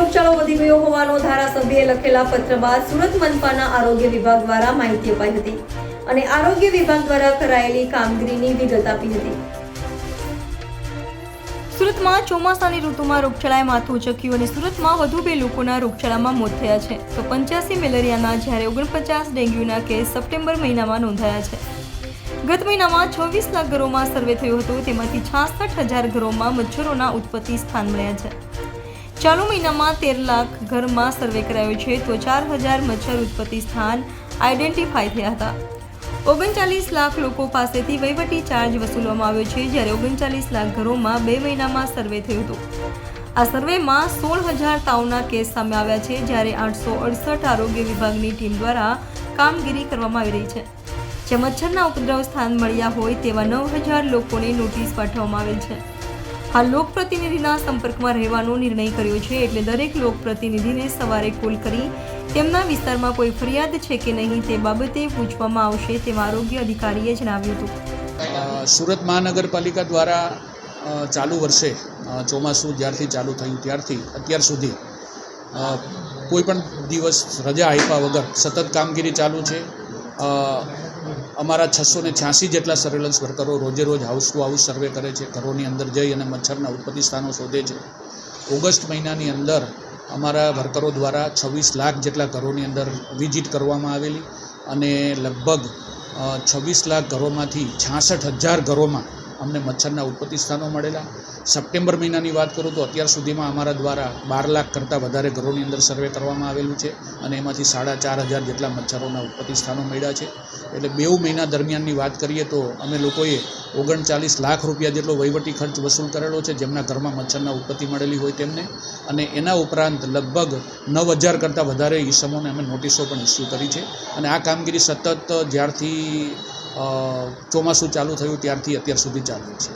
રોગચાળો વધી ગયો હોવાનો ધારાસભ્યએ લખેલા પત્ર બાદ સુરત મનપાના આરોગ્ય વિભાગ દ્વારા માહિતી અપાઈ હતી અને આરોગ્ય વિભાગ દ્વારા કરાયેલી કામગીરીની વિગત આપી હતી। સુરતમાં ચોમાસાની ઋતુમાં રોગચાળાએ માથું ઉચક્યું અને સુરતમાં વધુ 2 લોકોના રોગચાળામાં મોત થયા છે તો 85 મેલેરિયાના જ્યારે 49 ડેન્ગ્યુના કેસ સપ્ટેમ્બર મહિનામાં નોંધાયા છે। ગત મહિનામાં 26 લાખ ઘરોમાં સર્વે થયો હતો, તેમાંથી 66,000 ઘરોમાં મચ્છરોના ઉત્પત્તિ સ્થાન મળ્યા છે। ચાલુ મહિનામાં 13 લાખ ઘરમાં સર્વે કરાયો છે તો 4,000 મચ્છર ઉત્પત્તિ સ્થાન આઈડેન્ટિફાઈ થયા હતા। 39 લાખ લોકો પાસેથી વહીવટી ચાર્જ વસૂલવામાં આવ્યો છે જ્યારે 39 લાખ ઘરોમાં 2 મહિનામાં સર્વે થયો હતો। આ સર્વેમાં 16,000 તાવના કેસ સામે આવ્યા છે જ્યારે 868 આરોગ્ય વિભાગની ટીમ દ્વારા કામગીરી કરવામાં આવી રહી છે। જે મચ્છરના ઉપદ્રવ સ્થાન મળ્યા હોય તેવા 9,000 લોકોને નોટિસ પાઠવવામાં આવેલ છે। હાલ લોકપ્રતિનિધિના સંપર્કમાં રહેવાનો નિર્ણય કર્યો છે એટલે દરેક લોકપ્રતિનિધિને સવારે કોલ કરી તેમના વિસ્તારમાં કોઈ ફરિયાદ છે કે નહીં તે બાબતે પૂછવામાં આવશે તેમ આરોગ્ય અધિકારીએ જણાવ્યું હતું। સુરત મહાનગરપાલિકા દ્વારા ચાલુ વર્ષે ચોમાસું જ્યારથી ચાલુ થયું ત્યારથી અત્યાર સુધી કોઈ પણ દિવસ રજા આપ્યા વગર સતત કામગીરી ચાલુ છે। અમારા 686 જેટલા સર્વેલન્સ વર્કરો રોજે રોજ હાઉસ ટુ હાઉસ સર્વે કરે છે, ઘરોની અંદર જઈ અને મચ્છરના ઉત્પત્તિ સ્થાનો શોધે છે। ઓગસ્ટ મહિનાની અંદર અમારા વર્કરો દ્વારા 26 લાખ જેટલા ઘરોની અંદર વિઝિટ કરવામાં આવેલી અને લગભગ 26 લાખ ઘરોમાંથી 66,000 ઘરોમાં અમને મચ્છરના ઉત્પત્તિ સ્થાનો મળેલા। સપ્ટેમ્બર મહિનાની વાત કરું તો અત્યાર સુધીમાં અમારા દ્વારા 12 લાખ કરતાં વધારે ઘરોની અંદર સર્વે કરવામાં આવેલું છે અને એમાંથી 4,500 જેટલા મચ્છરોના ઉત્પત્તિ સ્થાનો મળ્યા છે। એટલે 2 મહિના દરમિયાનની વાત કરીએ તો અમે લોકોએ 39 લાખ રૂપિયા જેટલો વહીવટી ખર્ચ વસૂલ કરેલો છે જેમના ઘરમાં મચ્છરના ઉત્પત્તિ મળેલી હોય તેમને, અને એના ઉપરાંત લગભગ 9,000 કરતાં વધારે ઈસમોને અમે નોટિસો પણ ઇસ્યુ કરી છે અને આ કામગીરી સતત જ્યારથી ચોમાસું ચાલુ થયું ત્યારથી અત્યાર સુધી ચાલુ છે।